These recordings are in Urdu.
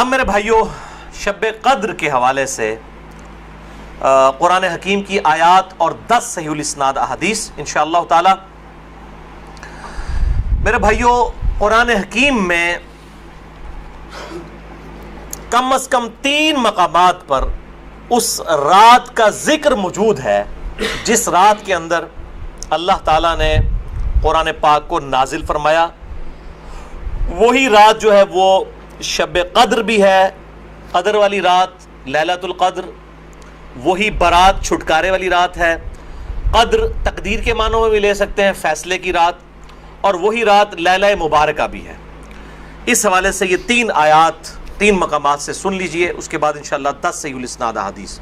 اب میرے بھائیوں، شب قدر کے حوالے سے قرآن حکیم کی آیات اور 10 صحیح الاسناد احادیث انشاءاللہ تعالی۔ میرے بھائیوں، قرآن حکیم میں کم از کم 3 مقامات پر اس رات کا ذکر موجود ہے جس رات کے اندر اللہ تعالیٰ نے قرآن پاک کو نازل فرمایا۔ وہی رات جو ہے وہ شب قدر بھی ہے، قدر والی رات، لیلۃ القدر۔ وہی برات، چھٹکارے والی رات ہے۔ قدر تقدیر کے معنوں میں بھی لے سکتے ہیں، فیصلے کی رات، اور وہی رات لیلہ مبارکہ بھی ہے۔ اس حوالے سے یہ 3 آیات 3 مقامات سے سن لیجئے، اس کے بعد انشاءاللہ 10 صحیح الاسناد احادیث۔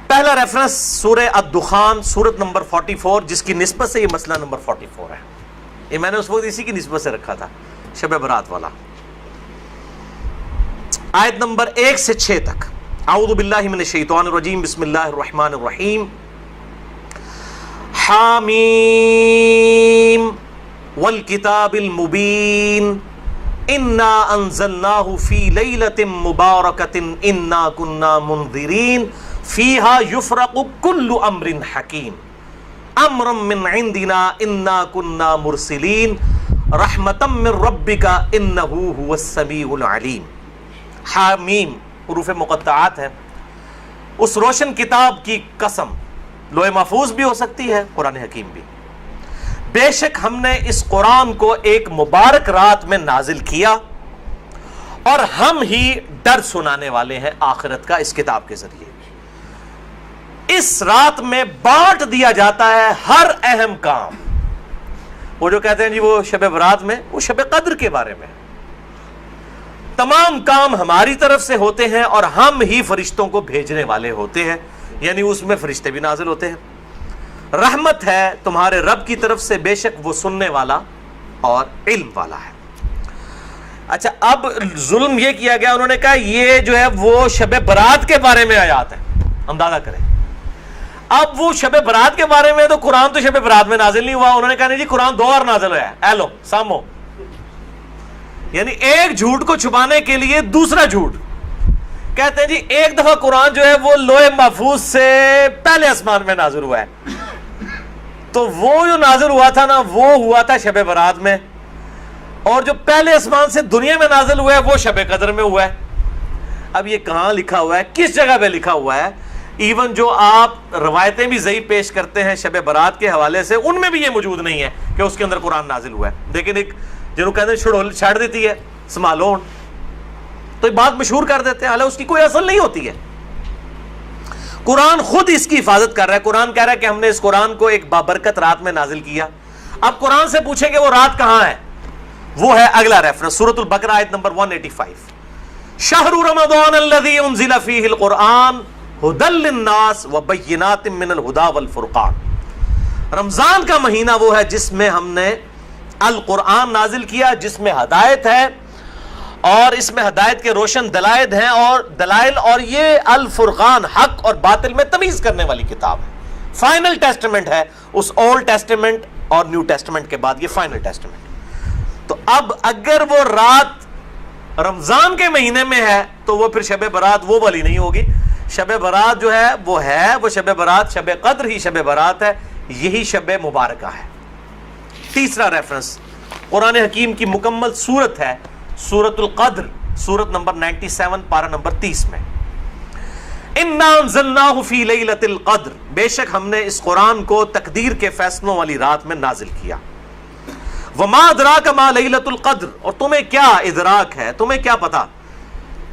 پہلا ریفرنس سورہ الدخان، سورت نمبر 44، جس کی نسبت سے یہ مسئلہ نمبر 44 ہے۔ یہ میں نے اس وقت اسی کی نسبت سے رکھا تھا، شب برات والا۔ آیت نمبر 1 سے 6 تک۔ اعوذ باللہ من الشیطان الرجیم، بسم اللہ الرحمن الرحیم۔ حامیم والکتاب المبین انا انزلناہ فی لیلۃ مبارکۃ انا کنا منذرین فیہا یفرق کل امر حکیم امرا من عندنا انا کنا مرسلین رحمتا من ربک انہ هو السمیع العلیم۔ حامیم حروف مقطعات ہیں۔ اس روشن کتاب کی قسم، لوح محفوظ بھی ہو سکتی ہے، قرآن حکیم بھی۔ بے شک ہم نے اس قرآن کو ایک مبارک رات میں نازل کیا، اور ہم ہی ڈر سنانے والے ہیں آخرت کا اس کتاب کے ذریعے۔ اس رات میں بانٹ دیا جاتا ہے ہر اہم کام۔ وہ جو کہتے ہیں جی وہ شب برات میں، وہ شب قدر کے بارے میں تمام کام ہماری طرف سے ہوتے ہیں، اور ہم ہی فرشتوں کو بھیجنے والے ہوتے ہیں، یعنی اس میں فرشتے بھی نازل ہوتے ہیں۔ رحمت ہے تمہارے رب کی طرف سے، بے شک وہ سننے والا اور علم والا ہے۔ اچھا، اب ظلم یہ کیا گیا، انہوں نے کہا یہ جو ہے وہ شب برات کے بارے میں آیات ہے، اندازہ کریں۔ اب وہ شب برات کے بارے میں، تو قرآن تو شب برات میں نازل نہیں ہوا، انہوں نے کہا نہیں جی قرآن 2 بار نازل ہوا ہے، ایلو سامو، یعنی ایک جھوٹ کو چھپانے کے لیے دوسرا جھوٹ۔ کہتے ہیں جی ایک دفعہ قرآن جو ہے وہ لوح محفوظ سے پہلے آسمان میں نازل ہوا ہے، تو وہ جو نازل ہوا تھا نا، وہ ہوا تھا شب برات میں، اور جو پہلے آسمان سے دنیا میں نازل ہوا ہے وہ شب قدر میں ہوا ہے۔ اب یہ کہاں لکھا ہوا ہے، کس جگہ پہ لکھا ہوا ہے؟ ایون جو آپ روایتیں بھی ضعیف پیش کرتے ہیں شب برات کے حوالے سے، ان میں بھی یہ موجود نہیں ہے کہ اس کے اندر قرآن نازل ہوا ہے۔ لیکن ایک جنہوں کہتے ہیں چھڑ دیتی ہے سمالون، تو یہ بات مشہور کر دیتے ہیں، حالانکہ اس کی کوئی اصل نہیں ہوتی ہے۔ قرآن خود اس کی حفاظت کر رہا ہے۔ قرآن کہہ رہا ہے کہ ہم نے اس قرآن کو ایک بابرکت رات میں نازل کیا۔ اب قرآن سے پوچھیں کہ وہ رات کہاں ہے، وہ ہے اگلا ریفرنس سورۃ البقرہ آیت نمبر 185۔ شہر رمضان الذی انزل فیہ القرآن ھدی للناس وبینات من الھدی والفرقان۔ رمضان کا مہینہ وہ ہے جس میں ہم نے القرآن نازل کیا، جس میں ہدایت ہے، اور اس میں ہدایت کے روشن دلائل ہیں، اور دلائل، اور یہ الفرقان حق اور باطل میں تمیز کرنے والی کتاب ہے۔ فائنل ٹیسٹمنٹ ہے، اس اولڈ ٹیسٹمنٹ اور نیو ٹیسٹمنٹ کے بعد یہ فائنل ٹیسٹمنٹ۔ تو اب اگر وہ رات رمضان کے مہینے میں ہے تو وہ پھر شب برات وہ والی نہیں ہوگی۔ شب برات جو ہے وہ شب برات، شب قدر ہی شب برات ہے، یہی شب مبارکہ ہے۔ تیسرا ریفرنس قرآن حکیم کی مکمل سورت ہے، سورۃ القدر، سورت نمبر 97، پارہ نمبر 30 میں۔ انا انزلناہ فی لیلۃ القدر، بے شک ہم نے اس قرآن کو تقدیر کے فیصلوں والی رات میں نازل کیا۔ وما ادراک ما لیلۃ القدر، اور تمہیں کیا ادراک ہے، تمہیں کیا پتا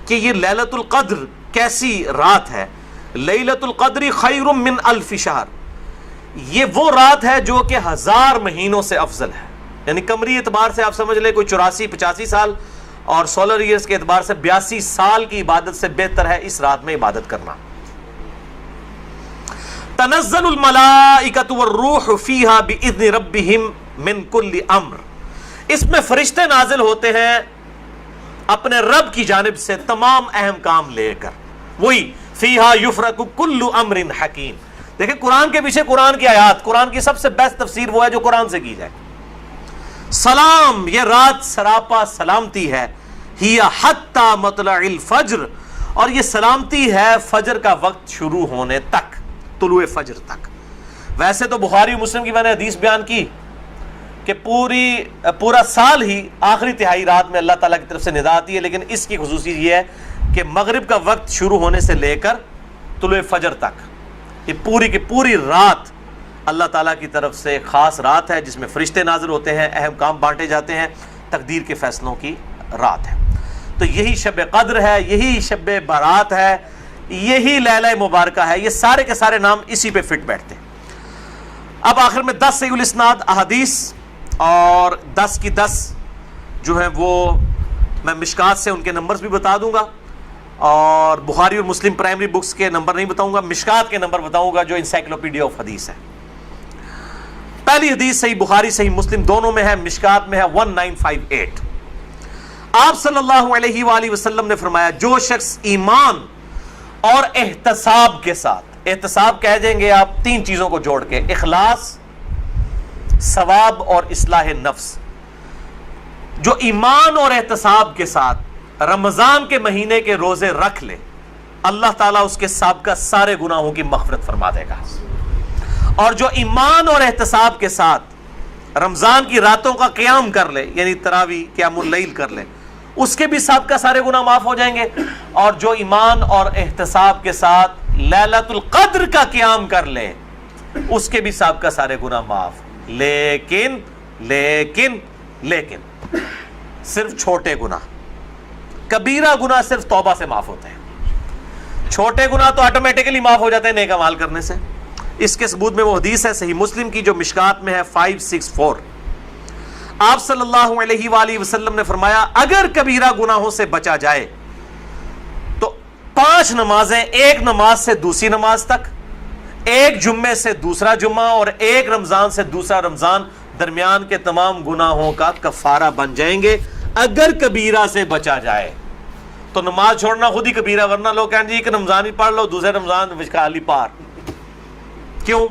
کہ یہ لیلۃ القدر کیسی رات ہے۔ لیلۃ القدر خیر من الف شہر، یہ وہ رات ہے جو کہ 1000 مہینوں سے افضل ہے، یعنی قمری اعتبار سے آپ سمجھ لیں کوئی 84-85 سال، اور سولر ایئرز کے اعتبار سے 82 سال کی عبادت سے بہتر ہے اس رات میں عبادت کرنا۔ تنزل الملائکۃ والروح فیہا باذن ربہم من کل امر، اس میں فرشتے نازل ہوتے ہیں اپنے رب کی جانب سے تمام اہم کام لے کر۔ وہی فیہا یفرق کل امر حکیم۔ دیکھیں قرآن کے پیچھے قرآن کی آیات، قرآن کی سب سے بیسٹ تفسیر وہ ہے جو قرآن سے کی جائے۔ سلام، یہ رات سراپا سلامتی ہے، ہی حتی مطلع الفجر، اور یہ سلامتی ہے فجر کا وقت شروع ہونے تک، طلوع فجر تک۔ ویسے تو بخاری و مسلم کی میں نے حدیث بیان کی کہ پورا سال ہی آخری تہائی رات میں اللہ تعالیٰ کی طرف سے ندا آتی ہے، لیکن اس کی خصوصیت یہ ہے کہ مغرب کا وقت شروع ہونے سے لے کر طلوع فجر تک یہ پوری کی پوری رات اللہ تعالیٰ کی طرف سے ایک خاص رات ہے جس میں فرشتے نازل ہوتے ہیں، اہم کام بانٹے جاتے ہیں، تقدیر کے فیصلوں کی رات ہے۔ تو یہی شب قدر ہے، یہی شب برات ہے، یہی لیلہ مبارکہ ہے، یہ سارے کے سارے نام اسی پہ فٹ بیٹھتے ہیں۔ اب آخر میں 10 صحیح الاسناد احادیث اور 10 کی 10 جو ہیں وہ میں مشکات سے ان کے نمبرز بھی بتا دوں گا، اور بخاری اور مسلم پرائمری بکس کے نمبر نہیں بتاؤں گا، مشکات کے نمبر بتاؤں گا جو انسائکلوپیڈیا آف حدیث ہے۔ پہلی حدیث صحیح بخاری صحیح مسلم دونوں میں ہے، مشکات میں ہے 1958۔ آپ صلی اللہ علیہ وآلہ وسلم نے فرمایا جو شخص ایمان اور احتساب کے ساتھ، احتساب کہہ دیں گے آپ 3 چیزوں کو جوڑ کے، اخلاص، ثواب اور اصلاح نفس، جو ایمان اور احتساب کے ساتھ رمضان کے مہینے کے روزے رکھ لے، اللہ تعالیٰ اس کے سابقہ سارے گناہوں کی مغفرت فرما دے گا۔ اور جو ایمان اور احتساب کے ساتھ رمضان کی راتوں کا قیام کر لے، یعنی تراویح قیام اللیل کر لے، اس کے بھی سابقہ سارے گناہ معاف ہو جائیں گے۔ اور جو ایمان اور احتساب کے ساتھ لیلۃ القدر کا قیام کر لے، اس کے بھی سابقہ سارے گناہ معاف، لیکن صرف چھوٹے گناہ، کبیرہ گناہ صرف توبہ سے معاف ہوتے ہیں، چھوٹے گناہ تو آٹومیٹکلی معاف ہو جاتے ہیں نیک اعمال کرنے سے۔ اس کے ثبوت میں وہ حدیث ہے صحیح مسلم کی جو مشکات میں ہے 564۔ آپ صلی اللہ علیہ وآلہ وسلم نے فرمایا اگر کبیرہ گناہوں سے بچا جائے تو 5 نمازیں، ایک نماز سے دوسری نماز تک، ایک جمعے سے دوسرا جمعہ، اور ایک رمضان سے دوسرا رمضان، درمیان کے تمام گناہوں کا کفارہ بن جائیں گے اگر کبیرہ سے بچا جائے۔ تو نماز چھوڑنا خود ہی کبیرہ، ورنہ لوگ کہیں جی کہ رمضان ہی پڑھ لو، دوسرے رمضان وشکالی پار، کیوں؟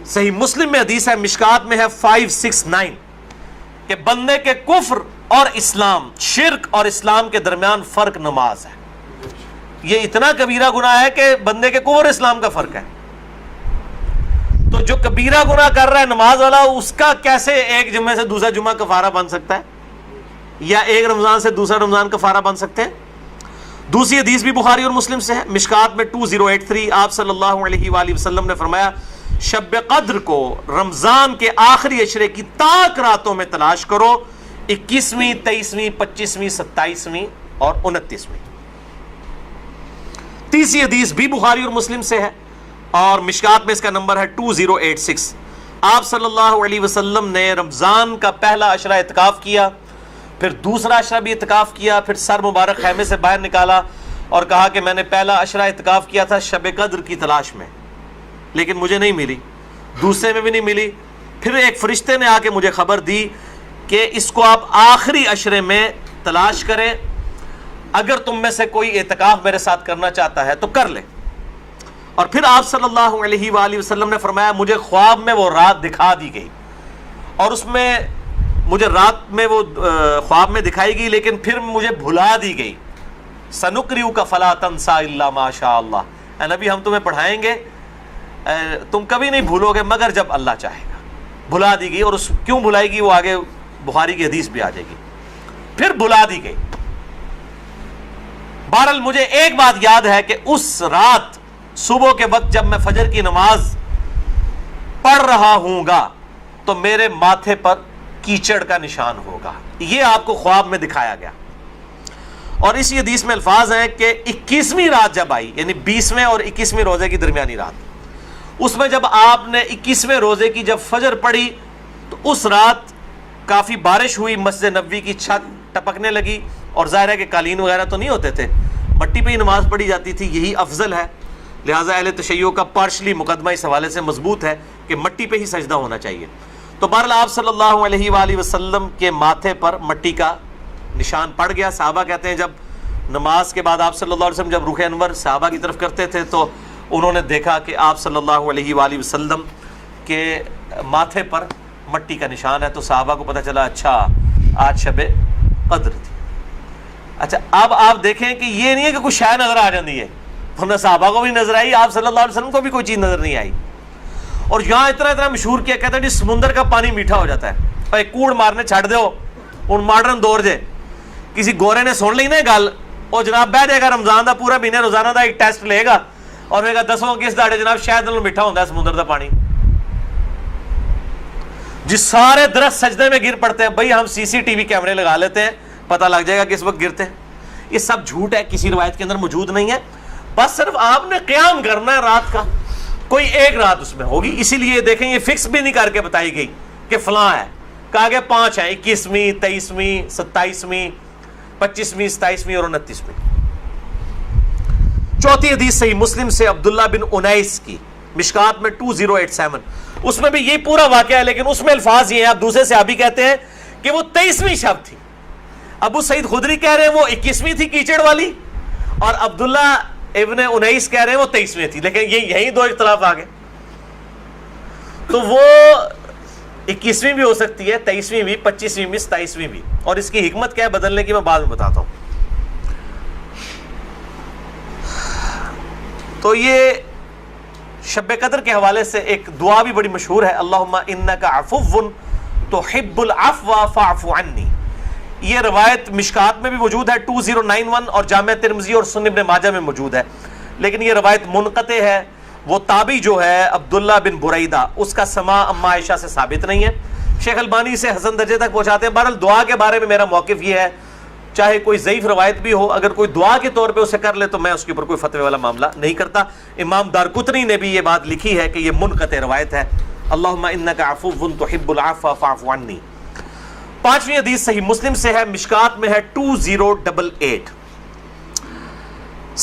صحیح مسلم میں حدیث ہے، مشکات میں ہے 569 کہ بندے کے کفر اور اسلام، شرک اور اسلام کے درمیان فرق نماز ہے۔ یہ اتنا کبیرہ گناہ ہے کہ بندے کے کفر اور اسلام کا فرق ہے۔ تو جو کبیرہ گناہ کر رہا ہے نماز والا، اس کا کیسے ایک جمعے سے دوسرا جمعہ کفارہ بن سکتا ہے، یا ایک رمضان سے دوسرا رمضان کفارہ بن سکتے ہیں؟ دوسری حدیث بھی بخاری اور مسلم سے ہے، مشکات میں 2083۔ آپ صلی اللہ علیہ وآلہ وسلم نے فرمایا شب قدر کو رمضان کے آخری عشرے کی تاک راتوں میں تلاش کرو، 21ویں، 23ویں، 25ویں، 27ویں اور 29ویں۔ تیسری حدیث بھی بخاری اور مسلم سے ہے اور مشکات میں اس کا نمبر ہے 2086۔ آپ صلی اللہ علیہ وسلم نے رمضان کا پہلا عشرہ اعتکاف کیا، پھر دوسرا عشرہ بھی اعتکاف کیا، پھر سر مبارک خیمے سے باہر نکالا اور کہا کہ میں نے پہلا عشرہ اعتکاف کیا تھا شب قدر کی تلاش میں، لیکن مجھے نہیں ملی، دوسرے میں بھی نہیں ملی۔ پھر ایک فرشتے نے آ کے مجھے خبر دی کہ اس کو آپ آخری عشرے میں تلاش کریں، اگر تم میں سے کوئی اعتکاف میرے ساتھ کرنا چاہتا ہے تو کر لے۔ اور پھر آپ صلی اللہ علیہ وآلہ وسلم نے فرمایا مجھے خواب میں وہ رات دکھا دی گئی، اور اس میں مجھے رات میں وہ خواب میں دکھائی گئی لیکن پھر مجھے بھلا دی گئی۔ سنقرئک فلا تنسى الا ما شاء اللہ، اے نبی ہم تمہیں پڑھائیں گے، تم کبھی نہیں بھولو گے مگر جب اللہ چاہے گا۔ بھلا دی گئی، اور اس کیوں بھلائی گئی وہ آگے بخاری کی حدیث بھی آ جائے گی۔ پھر بھلا دی گئی۔ بہرحال مجھے ایک بات یاد ہے کہ اس رات صبح کے وقت جب میں فجر کی نماز پڑھ رہا ہوں گا تو میرے ماتھے پر کیچڑ کا نشان ہوگا، یہ آپ کو خواب میں دکھایا گیا۔ اور اسی حدیث میں الفاظ ہیں کہ 21ویں رات جب آئی، یعنی 20ویں اور 21ویں روزے کی درمیانی رات، اس میں جب آپ نے 21ویں روزے کی جب فجر پڑھی تو اس رات کافی بارش ہوئی، مسجد نبوی کی چھت ٹپکنے لگی، اور ظاہر ہے کہ قالین وغیرہ تو نہیں ہوتے تھے، مٹی پہ ہی نماز پڑھی جاتی تھی، یہی افضل ہے۔ لہٰذا اہل تشیع کا پارشلی مقدمہ اس حوالے سے مضبوط ہے کہ مٹی پہ ہی سجدہ ہونا چاہیے۔ تو بہرحال آپ صلی اللہ علیہ وآلہ وسلم کے ماتھے پر مٹی کا نشان پڑ گیا۔ صحابہ کہتے ہیں جب نماز کے بعد آپ صلی اللہ علیہ وسلم جب رخ انور صحابہ کی طرف کرتے تھے تو انہوں نے دیکھا کہ آپ صلی اللہ علیہ وآلہ وسلم کے ماتھے پر مٹی کا نشان ہے، تو صحابہ کو پتہ چلا اچھا آج شب قدر تھی۔ اچھا اب آپ دیکھیں کہ یہ نہیں ہے کہ کوئی شے نظر آ جاتی ہے، ورنہ صحابہ کو بھی نظر آئی، آپ صلی اللہ علیہ وسلم کو بھی کوئی چیز نظر نہیں آئی. اور یہاں اتنا مشہور کیا، کہتے ہیں جی سمندر کا پانی میٹھا ہو جاتا ہے، اور کوڑ مارنے چھڑ دو. ہوں ماڈرن دور جے کسی گورے نے سن لی نا گل، اور جناب بہ جائے گا رمضان دا پورا مہینے روزانہ دا ایک ٹیسٹ لے گا اور کہے گا دسو کس داڑے جناب شاید نالوں میٹھا ہوتا ہے سمندر دا پانی. جی سارے درخت سجدے میں گر پڑتے ہیں، بھائی ہم سی سی ٹی وی کیمرے لگا لیتے ہیں، پتہ لگ جائے گا کس وقت گرتے ہیں. یہ سب جھوٹ ہے، کسی روایت کے اندر موجود نہیں ہے. بس صرف آپ نے قیام کرنا ہے رات کا، کوئی ایک رات اس میں ہوگی. اسی لیے دیکھیں یہ فکس بھی نہیں کر کے بتائی گئی کہ فلاں ہے، کہا گیا 5 ہیں، 21ویں 23ویں 27ویں 25ویں 27ویں اور 29ویں. چوتھی حدیث صحیح مسلم سے عبداللہ بن انیس کی، مشکات میں 2087. اس میں بھی یہی پورا واقعہ ہے، لیکن اس میں الفاظ یہ ہیں، اب دوسرے صحابی کہتے ہیں کہ وہ 23ویں شب تھی. ابو سعید خدری کہہ رہے ہیں وہ 21ویں تھی کیچڑ والی، اور عبداللہ ابن انیس کہہ رہے ہیں وہ 23ویں تھی. لیکن یہی دو اختلاف آ گئے. تو وہ 21ویں بھی ہو سکتی ہے، 23ویں بھی، 25ویں بھی، 27ویں بھی. اور اس کی حکمت کیا ہے بدلنے کی میں بعد میں بتاتا ہوں. تو یہ شب قدر کے حوالے سے ایک دعا بھی بڑی مشہور ہے، اللہم انک عفو تحب العفو فاعف عنی. یہ روایت مشکات میں بھی موجود ہے 2091 اور جامع ترمذی اور سنن ابن ماجہ میں موجود ہے، لیکن یہ روایت منقطع ہے. وہ تابعی جو ہے عبداللہ بن بریدہ، اس کا سماع اما عائشہ سے ثابت نہیں ہے. شیخ البانی سے حسن درجے تک پہنچاتے ہیں. بہرحال دعا کے بارے میں میرا موقف یہ ہے، چاہے کوئی ضعیف روایت بھی ہو، اگر کوئی دعا کے طور پہ اسے کر لے تو میں اس کے اوپر کوئی فتوے والا معاملہ نہیں کرتا. امام دارقطنی نے بھی یہ بات لکھی ہے کہ یہ منقطع روایت ہے. اللہم انک عفو تحب العفو فاعف عنی. 5ویں حدیث صحیح مسلم سے ہے، مشکات میں ہے 2088.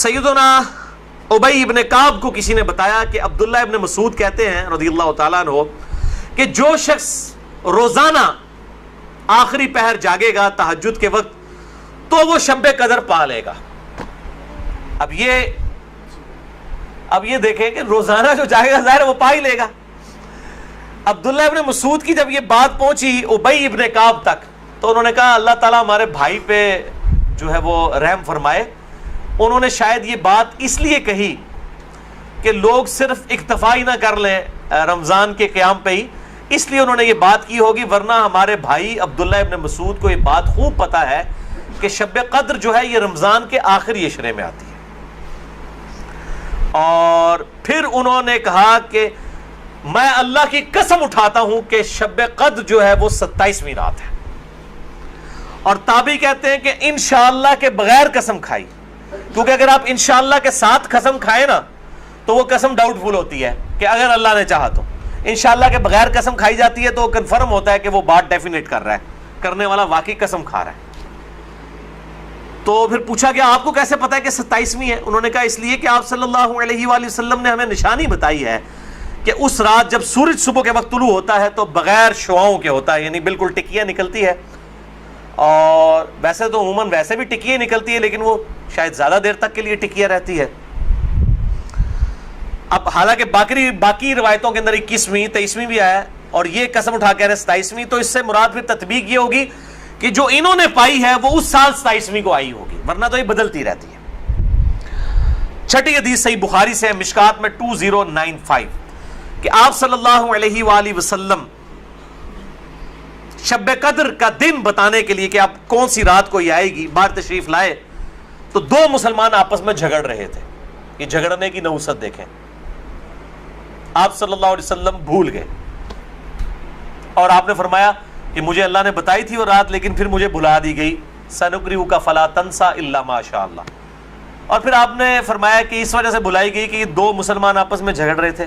سیدنا ابی ابن کعب کو کسی نے بتایا کہ عبداللہ ابن مسعود کہتے ہیں رضی اللہ تعالیٰ عنہ کہ جو شخص روزانہ آخری پہر جاگے گا تہجد کے وقت تو وہ شب قدر پا لے گا. اب یہ دیکھیں کہ روزانہ جو جاگے گا ظاہر وہ پا ہی لے گا. عبداللہ ابن مسعود کی جب یہ بات پہنچی ابی ابن کعب تک تو انہوں نے کہا اللہ تعالیٰ ہمارے بھائی پہ جو ہے وہ رحم فرمائے. انہوں نے شاید یہ بات اس لیے کہی کہ لوگ صرف اکتفا ہی نہ کر لیں رمضان کے قیام پہ ہی، اس لیے انہوں نے یہ بات کی ہوگی، ورنہ ہمارے بھائی عبداللہ ابن مسعود کو یہ بات خوب پتہ ہے کہ شب قدر جو ہے یہ رمضان کے آخری عشرے میں آتی ہے. اور پھر انہوں نے کہا کہ میں اللہ کی قسم اٹھاتا ہوں کہ شب قدر جو ہے وہ 27ویں رات ہے. اور تابعی کہتے ہیں کہ انشاءاللہ کے بغیر قسم کھائی، کیونکہ اگر آپ انشاءاللہ کے ساتھ قسم کھائیں نا تو وہ قسم ڈاؤٹ فل ہوتی ہے کہ اگر اللہ نے چاہا تو. انشاءاللہ کے بغیر قسم کھائی جاتی ہے تو کنفرم ہوتا ہے کہ وہ بات ڈیفینیٹ کر رہا ہے، کرنے والا واقعی قسم کھا رہا ہے. تو پھر پوچھا کہ آپ کو کیسے پتا ہے کہ 27ویں ہے؟ انہوں نے کہا اس لیے کہ آپ صلی اللہ علیہ وآلہ وسلم نے ہمیں نشانی بتائی ہے کہ اس رات جب سورج صبح کے وقت طلوع ہوتا ہے تو بغیر شعاؤں کے ہوتا ہے، یعنی بالکل ٹکیاں نکلتی ہے. اور ویسے تو عموماً ویسے بھی ٹکیاں نکلتی ہے، لیکن وہ شاید زیادہ دیر تک کے لیے ٹکیاں رہتی ہے. اب حالانکہ باقی روایتوں کے اندر 21ویں 23ویں بھی آیا ہے، اور یہ قسم اٹھا کے 27ویں، تو اس سے مراد پھر تطبیق یہ ہوگی کہ جو انہوں نے پائی ہے وہ اس سال 27ویں کو آئی ہوگی، ورنہ تو یہ بدلتی رہتی ہے. 6ٹھی حدیث صحیح بخاری سے ہے، مشکات میں 2095 کہ آپ صلی اللہ علیہ وآلہ وسلم شب قدر کا دن بتانے کے لیے کہ آپ کون سی رات کو یہ آئے گی باہر تشریف لائے تو 2 مسلمان آپس میں جھگڑ رہے تھے. یہ جھگڑنے کی نحوست دیکھیں. آپ صلی اللہ علیہ وسلم بھول گئے اور آپ نے فرمایا کہ مجھے اللہ نے بتائی تھی وہ رات لیکن پھر مجھے بھلا دی گئی، سنقرئک فلا تنسى الا ما شاء اللہ. اور پھر آپ نے فرمایا کہ اس وجہ سے بھلائی گئی کہ یہ 2 مسلمان آپس میں جھگڑ رہے تھے،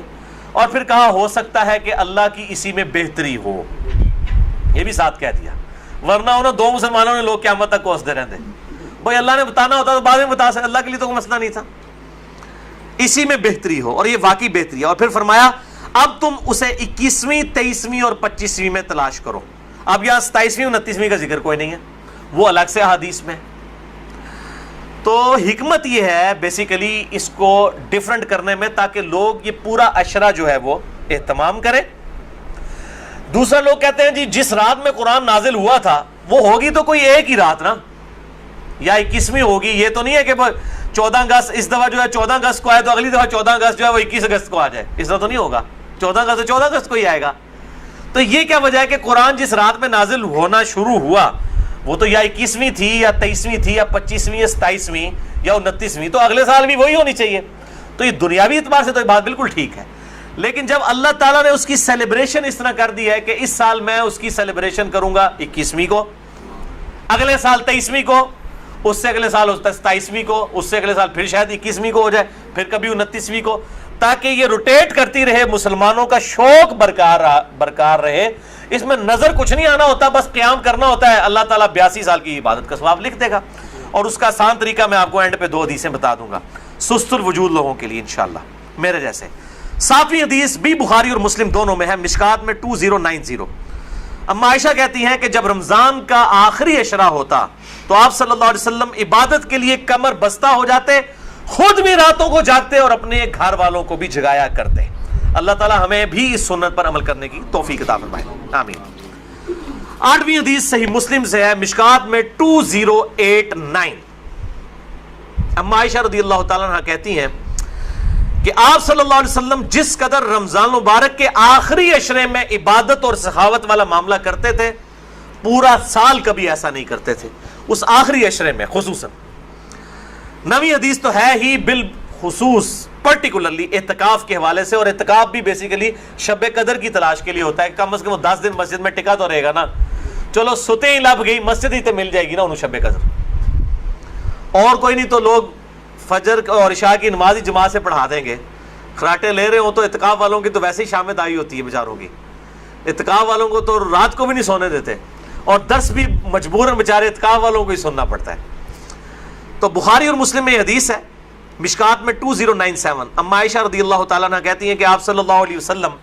اور پھر کہا ہو سکتا ہے کہ اللہ کی اسی میں بہتری ہو، یہ بھی ساتھ کہہ دیا، ورنہ انہوں 2 مسلمانوں نے لوگ قیامت تک کوستے رہتے. بھائی اللہ نے بتانا ہوتا تو بعد میں بتا سکتے، اللہ کے لیے تو کوئی مسئلہ نہیں تھا، اسی میں بہتری ہو، اور یہ واقعی بہتری ہے. اور پھر فرمایا اب تم اسے 21ویں 23ویں اور 25ویں میں تلاش کرو. اب یہاں 27ویں 29ویں کا ذکر کوئی نہیں ہے، وہ الگ سے حدیث میں. تو حکمت یہ ہے بیسیکلی اس کو ڈیفرنٹ کرنے میں تاکہ لوگ یہ پورا عشرہ جو ہے وہ اہتمام کریں. دوسرا لوگ کہتے ہیں جی جس رات میں قرآن نازل ہوا تھا وہ ہوگی تو کوئی ایک ہی رات نا، یا 21ویں ہوگی. یہ تو نہیں ہے کہ 14 اگست اس دفعہ جو ہے 14 اگست کو آئے تو اگلی دفعہ 14 اگست جو ہے وہ 21 اگست کو آ جائے. اس طرح تو نہیں ہوگا. 14 اگست تو 14 اگست کو ہی آئے گا. تو یہ کیا وجہ ہے کہ قرآن جس رات میں نازل ہونا شروع ہوا وہ تو یا 21ویں تھی یا 23ویں تھی یا 25ویں یا 27ویں یا 29ویں, تو اگلے سال بھی وہی ہونی چاہیے. تو یہ دنیاوی اعتبار سے تو یہ بات بالکل ٹھیک ہے. لیکن جب اللہ تعالیٰ نے اس کی سیلیبریشن اس طرح کر دی ہے کہ اس سال میں اس کی سیلیبریشن کروں گا 21ویں کو, اگلے سال 23ویں کو, اس سے اگلے سال 27ویں کو, اس سے اگلے سال پھر شاید 21ویں کو ہو جائے, پھر کبھی 29ویں کو, تاکہ یہ روٹیٹ کرتی رہے, مسلمانوں کا شوق برقرار رہے. اس میں نظر کچھ نہیں آنا ہوتا, بس قیام کرنا ہوتا ہے. اللہ تعالیٰ 82 سال کی عبادت کا ثواب لکھ دے گا. اور اس کا آسان طریقہ میں آپ کو اینڈ پہ 2 حدیثیں بتا دوں گا سست الوجود لوگوں کے لیے انشاءاللہ میرے جیسے. 7ویں حدیث بھی بخاری اور مسلم دونوں میں ہے, مشکات میں 2090. اما عائشہ کہتی ہیں کہ جب رمضان کا آخری عشرہ ہوتا تو آپ صلی اللہ علیہ وسلم عبادت کے لیے کمر بستہ ہو جاتے, خود بھی راتوں کو جاگتے اور اپنے گھر والوں کو بھی جگایا کرتے. اللہ تعالی ہمیں بھی اس سنت پر عمل کرنے کی توفیق عطا فرمائے, آمین. 8ویں حدیث صحیح مسلم سے ہے, مشکات میں 2089. اما عائشہ رضی اللہ تعالیٰ عنہ کہتی ہیں کہ آپ صلی اللہ علیہ وسلم جس قدر رمضان مبارک کے آخری عشرے میں عبادت اور سخاوت والا معاملہ کرتے تھے, پورا سال کبھی ایسا نہیں کرتے تھے, اس آخری عشرے میں خصوصاً. 9ویں حدیث تو ہے ہی بالخصوص پرٹیکولرلی اعتکاف کے حوالے سے, اور اعتکاف بھی بیسیکلی شب قدر کی تلاش کے لیے ہوتا ہے. کم از کم 10 دن مسجد میں ٹکا تو رہے گا نا. چلو ستے ہی لب گئی, مسجد ہی تو مل جائے گی نا انہوں شب قدر, اور کوئی نہیں تو لوگ فجر اور عشاء کی نماز ہی جماعت سے پڑھا دیں گے. خراٹے لے رہے ہوں تو اعتکاف والوں کی تو ویسے ہی شامت آئی ہوتی ہے بیچاروں کی. اعتکاف والوں کو تو رات کو بھی نہیں سونے دیتے, اور درس بھی مجبوراً بیچارے اعتکاف والوں کو ہی سننا پڑتا ہے. تو بخاری اور مسلم میں حدیث ہے, مشکات میں 2097. اما عائشہ رضی اللہ تعالیٰ عنہ کہتی ہیں کہ آپ صلی اللہ علیہ وسلم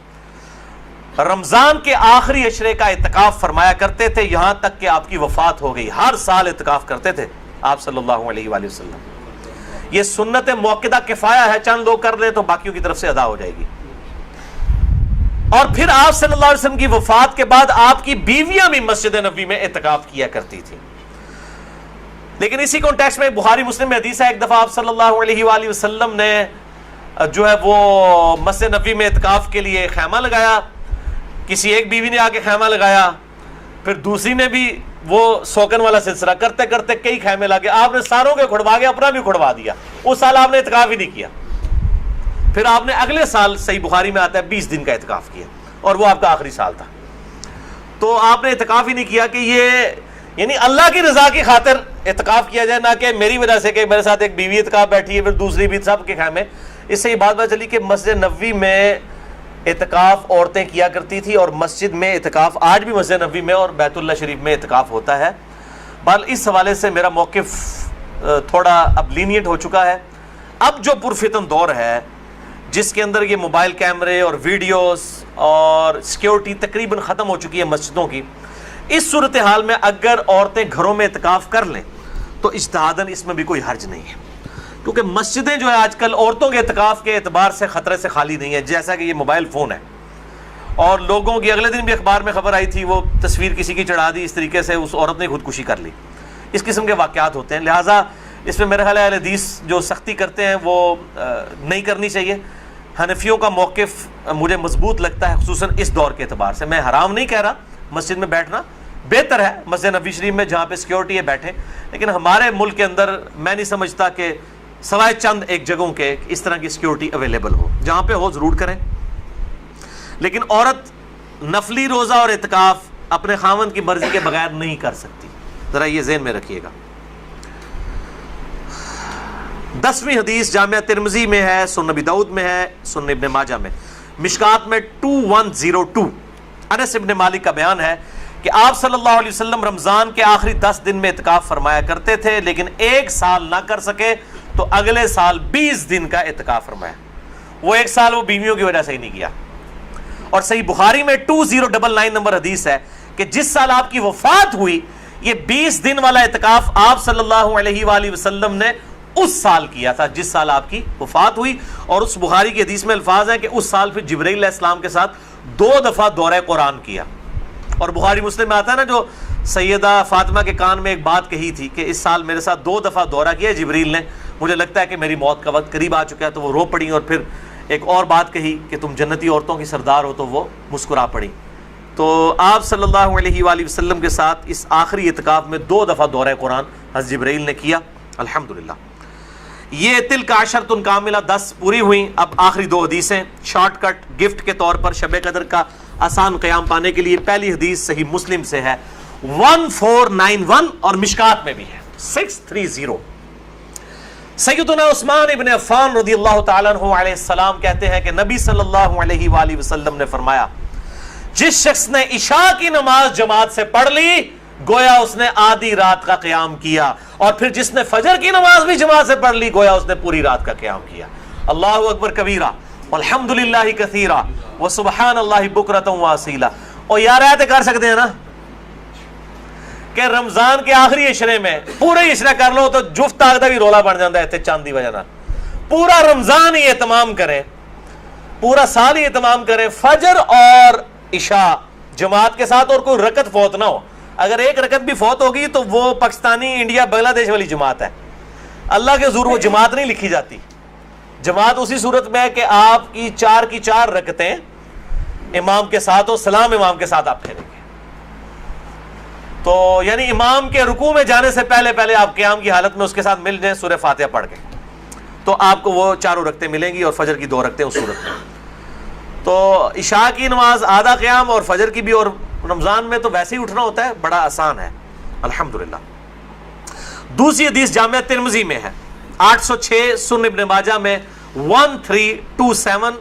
رمضان کے آخری عشرے کا اعتکاف فرمایا کرتے تھے یہاں تک کہ آپ کی وفات ہو گئی. ہر سال اعتکاف کرتے تھے آپ صلی اللہ علیہ وآلہ وسلم. یہ سنت موقدہ کفایہ ہے, چند لوگ کر لیں تو باقیوں کی طرف سے ادا ہو جائے گی. اور پھر آپ صلی اللہ علیہ وسلم کی وفات کے بعد آپ کی بیویاں بھی مسجد نبوی میں اعتکاف کیا کرتی تھی. لیکن اسی کانٹیکسٹ میں بخاری مسلم میں حدیث ہے, ایک دفعہ آپ صلی اللہ علیہ وآلہ وسلم نے جو ہے وہ مسجد نبوی میں اعتکاف کے لیے خیمہ لگایا. کسی ایک بیوی نے آ کے خیمہ لگایا, پھر دوسری نے بھی وہ سوکن والا سلسلہ کرتے کرتے کئی خیمے لگے. آپ نے ساروں کے کھڑوا کے اپنا بھی کھڑوا دیا. اس سال آپ نے اعتکاف ہی نہیں کیا. پھر آپ نے اگلے سال صحیح بخاری میں آتا ہے 20 دن کا اعتکاف کیا, اور وہ آپ کا آخری سال تھا. تو آپ نے اعتکاف ہی نہیں کیا کہ یہ یعنی اللہ کی رضا کی خاطر اعتکاف کیا جائے, نہ کہ میری وجہ سے کہ میرے ساتھ ایک بیوی اعتکاف بیٹھی ہے پھر دوسری بھی, سب کے خیمے. اس سے یہ بات پتہ چلی کہ مسجد نبوی میں اعتکاف عورتیں کیا کرتی تھی, اور مسجد میں اعتکاف آج بھی مسجد نبوی میں اور بیت اللہ شریف میں اعتکاف ہوتا ہے. بہرحال اس حوالے سے میرا موقف تھوڑا اب لینیٹ ہو چکا ہے. اب جو پرفتن دور ہے جس کے اندر یہ موبائل کیمرے اور ویڈیوز اور سیکیورٹی تقریباً ختم ہو چکی ہے مسجدوں کی, اس صورتحال میں اگر عورتیں گھروں میں اعتکاف کر لیں تو اجتہاداً اس میں بھی کوئی حرج نہیں ہے, کیونکہ مسجدیں جو ہے آج کل عورتوں کے اعتکاف کے اعتبار سے خطرے سے خالی نہیں ہے. جیسا کہ یہ موبائل فون ہے, اور لوگوں کی اگلے دن بھی اخبار میں خبر آئی تھی, وہ تصویر کسی کی چڑھا دی, اس طریقے سے اس عورت نے خودکشی کر لی. اس قسم کے واقعات ہوتے ہیں. لہٰذا اس میں میرے خیال ہے حدیث جو سختی کرتے ہیں وہ نہیں کرنی چاہیے. حنفیوں کا موقف مجھے مضبوط لگتا ہے, خصوصاً اس دور کے اعتبار سے. میں حرام نہیں کہہ رہا, مسجد میں بیٹھنا بہتر ہے, مسجد نبوی شریف میں جہاں پہ سیکیورٹی ہے بیٹھیں, لیکن ہمارے ملک کے اندر میں نہیں سمجھتا کہ سوائے چند ایک جگہوں کے اس طرح کی سیکیورٹی اویلیبل ہو. جہاں پہ ہو ضرور کریں. لیکن عورت نفلی روزہ اور اعتکاف اپنے خاوند کی مرضی کے بغیر نہیں کر سکتی, ذرا یہ ذہن میں رکھیے گا. 10ویں حدیث جامعہ ترمذی میں ہے, سنن ابی داؤد میں ہے, سنن ابن ماجہ میں, مشکات میں 2102. انس ابن مالک کا بیان ہے کہ آپ صلی اللہ علیہ وسلم رمضان کے آخری 10 دن میں اعتکاف فرمایا کرتے تھے, لیکن ایک سال نہ کر سکے تو اگلے سال 20 دن کا اعتکاف فرمایا. وہ ایک سال وہ بیویوں کی وجہ سے ہی نہیں کیا. اور صحیح بخاری میں 2099 نمبر حدیث ہے کہ جس سال آپ کی وفات ہوئی یہ 20 دن والا اعتکاف آپ صلی اللہ علیہ وآلہ وسلم نے اس سال کیا تھا جس سال آپ کی وفات ہوئی. اور اس بخاری کی حدیث میں الفاظ ہیں کہ اس سال پھر جبرائیل علیہ السلام کے ساتھ 2 دفعہ دورہ قرآن کیا. اور بخاری مسلم میں آتا ہے نا, جو سیدہ فاطمہ کے کان میں ایک بات کہی تھی کہ اس سال میرے ساتھ 2 دفعہ دورہ کیا جبریل نے، مجھے لگتا ہے کہ میری موت کا وقت قریب آ چکا ہے، تو وہ رو پڑی، اور پھر ایک اور بات کہی کہ تم جنتی عورتوں کی سردار ہو، تو وہ مسکرا پڑی۔ تو آپ صلی اللہ علیہ وآلہ وسلم کے ساتھ اس آخری اعتکاف میں 2 دفعہ دورہ قرآن حضرت جبرائیل نے کیا الحمدللہ۔ یہ تلک عشرۃ کاملہ 10 پوری ہوئیں۔ اب آخری 2 حدیثیں شارٹ کٹ گفٹ کے طور پر شب قدر کا آسان قیام پانے کے لیے۔ پہلی حدیث صحیح مسلم سے ہے 1491 اور مشکات میں بھی ہے 630۔ سیدنا عثمان ابن عفان رضی اللہ تعالیٰ عنہ علیہ السلام کہتے ہیں کہ نبی صلی اللہ علیہ وآلہ وسلم نے فرمایا، جس شخص نے عشاء کی نماز جماعت سے پڑھ لی گویا اس نے آدھی رات کا قیام کیا، اور پھر جس نے فجر کی نماز بھی جماعت سے پڑھ لی گویا اس نے پوری رات کا قیام کیا۔ اللہ اکبر کبیرہ والحمدللہ کثیرہ وسبحان اللہ بکرۃ واصیلہ۔ اور یار ایتے کر سکتے ہیں نا کہ رمضان کے آخری عشرے میں پورے عشرہ کر لو تو جفت تاک دا بھی رولا بن جاتا ہے تے چاند دی وجہ نال۔ پورا رمضان ہی اہتمام کریں، پورا سال ہی اہتمام کریں، فجر اور عشاء جماعت کے ساتھ، اور کوئی رکعت فوت نہ ہو۔ اگر ایک رکعت بھی فوت ہوگی تو وہ پاکستانی انڈیا بنگلہ دیش والی جماعت ہے، اللہ کے حضور وہ جماعت نہیں لکھی جاتی۔ جماعت اسی صورت میں ہے کہ آپ کی 4 کی 4 رکعتیں امام کے ساتھ ہو، سلام امام کے ساتھ آپ پھیریں گے، تو یعنی امام کے رکوع میں جانے سے پہلے پہلے آپ قیام کی حالت میں اس کے ساتھ مل جائیں سورہ فاتحہ پڑھ کے، تو آپ کو وہ 4 رکعتیں ملیں گی، اور فجر کی 2 رکعتیں اس صورت میں۔ تو عشاء کی نماز آدھا قیام اور فجر کی بھی، اور رمضان میں تو ویسے ہی اٹھنا ہوتا ہے، بڑا آسان ہے الحمدللہ۔ دوسری حدیث جامعہ ترمذی میں ہے 806، سنن ابن ماجہ میں 1327،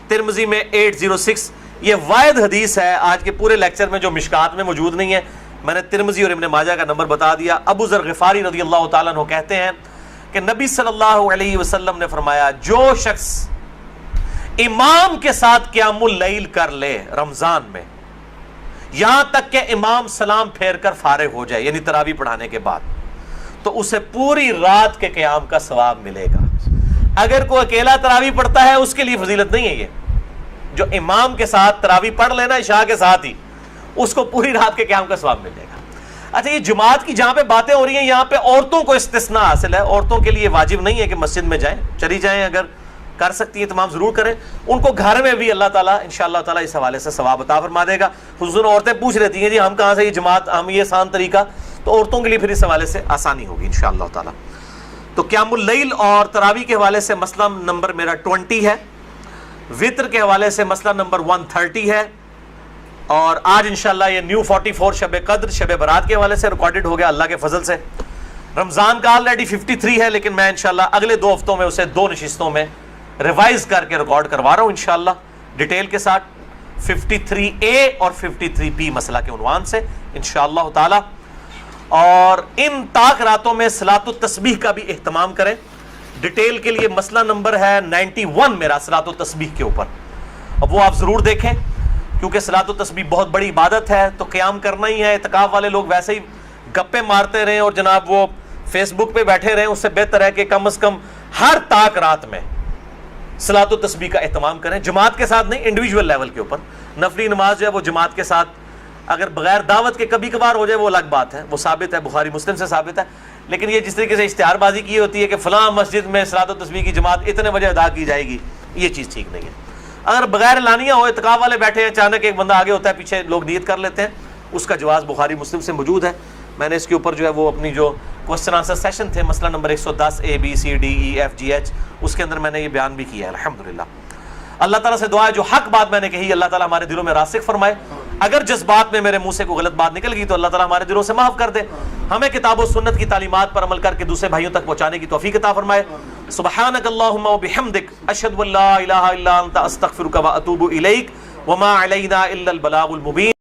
ترمذی میں 806۔ یہ واحد حدیث ہے آج کے پورے لیکچر میں جو مشکات میں موجود نہیں ہے، میں نے ترمذی اور ابن ماجہ کا نمبر بتا دیا۔ ابو ذر غفاری رضی اللہ تعالیٰ عنہ کہتے ہیں کہ نبی صلی اللہ علیہ وسلم نے فرمایا، جو شخص امام کے ساتھ قیام اللیل کر لے رمضان میں یہاں تک کہ امام سلام پھیر کر فارغ ہو جائے، یعنی تراویح پڑھانے کے بعد، تو اسے پوری رات کے قیام کا ثواب ملے گا۔ اگر کوئی اکیلا تراویح پڑھتا ہے اس کے لیے فضیلت نہیں ہے، یہ جو امام کے ساتھ تراویح پڑھ لینا عشاء کے ساتھ ہی، اس کو پوری رات کے قیام کا ثواب مل جائے گا۔ اچھا، یہ جماعت کی جہاں پہ باتیں ہو رہی ہیں یہاں پہ عورتوں کو استثناء حاصل ہے، عورتوں کے لیے واجب نہیں ہے کہ مسجد میں جائیں، چلی جائیں، اگر کر سکتی ہیں تمام ضرور کریں، ان کو گھر میں بھی اللہ تعالیٰ انشاءاللہ تعالیٰ اس حوالے سے ثواب عطا فرما دے گا۔ خصوصاً عورتیں پوچھ رہتی ہیں جی ہم کہاں سے یہ جماعت، ہم یہ آسان طریقہ، تو عورتوں کے لیے پھر اس حوالے سے آسانی ہوگی انشاءاللہ تعالیٰ۔ تو قیام اللیل اور تراویح کے حوالے سے مسئلہ نمبر میرا 20 ہے، وطر کے حوالے سے مسئلہ نمبر 130 ہے، اور آج انشاءاللہ یہ نیو 44 شب قدر شب برات کے حوالے سے ریکارڈڈ ہو گیا اللہ کے فضل سے۔ رمضان کا آلریڈی 53 ہے، لیکن میں انشاءاللہ اگلے 2 ہفتوں میں اسے 2 نشستوں میں ریوائز کر کے ریکارڈ کروا رہا ہوں انشاءاللہ ڈیٹیل کے ساتھ، 53A اور 53B مسئلہ کے عنوان سے انشاءاللہ تعالی۔ اور ان طاق راتوں میں صلاۃ التسبیح کا بھی اہتمام کریں۔ ڈیٹیل کے لیے مسئلہ نمبر ہے 91 میرا صلاۃ التسبیح کے اوپر، اب وہ آپ ضرور دیکھیں، کیونکہ صلاۃ التسبیح بہت بڑی عبادت ہے، تو قیام کرنا ہی ہے۔ اعتکاف والے لوگ ویسے ہی گپے مارتے رہیں اور جناب وہ فیس بک پہ بیٹھے رہیں، اس سے بہتر ہے کہ کم از کم ہر طاق رات میں صلاۃ التسبیح کا اہتمام کریں، جماعت کے ساتھ نہیں، انڈیویجول لیول کے اوپر۔ نفلی نماز جو ہے وہ جماعت کے ساتھ، اگر بغیر دعوت کے کبھی کبھار ہو جائے وہ الگ بات ہے، وہ ثابت ہے، بخاری مسلم سے ثابت ہے، لیکن یہ جس طریقے سے اشتہار بازی کی ہوتی ہے کہ فلاں مسجد میں صلاۃ التسبیح کی جماعت اتنے بجے ادا کی جائے گی، یہ چیز ٹھیک نہیں ہے۔ اگر بغیر اعلانیہ ہو، اعتکاف والے بیٹھے ہیں، اچانک ایک بندہ آگے ہوتا ہے، پیچھے لوگ نیت کر لیتے ہیں، اس کا جواز بخاری مسلم سے موجود ہے۔ میں نے اس کے اوپر جو ہے وہ اپنی جو کوسچن آنسر سیشن تھے، مسئلہ نمبر 110 ABCDEFGH، اس کے اندر میں نے یہ بیان بھی کیا ہے الحمدللہ۔ اللہ تعالیٰ سے دعا ہے جو حق بات میں نے کہی اللہ تعالیٰ ہمارے دلوں میں راسخ فرمائے، اگر جذبات میں میرے منہ سے کوئی غلط بات نکل گئی تو اللہ تعالیٰ ہمارے دلوں سے معاف کر دے، ہمیں کتاب و سنت کی تعلیمات پر عمل کر کے دوسرے بھائیوں تک پہنچانے کی توفیق عطا فرمائے۔ سبحانک اللہم و بحمدک، اشہد ان لا الہ الا انت، استغفرک و اتوب الیک، وما علینا الا البلاغ المبین۔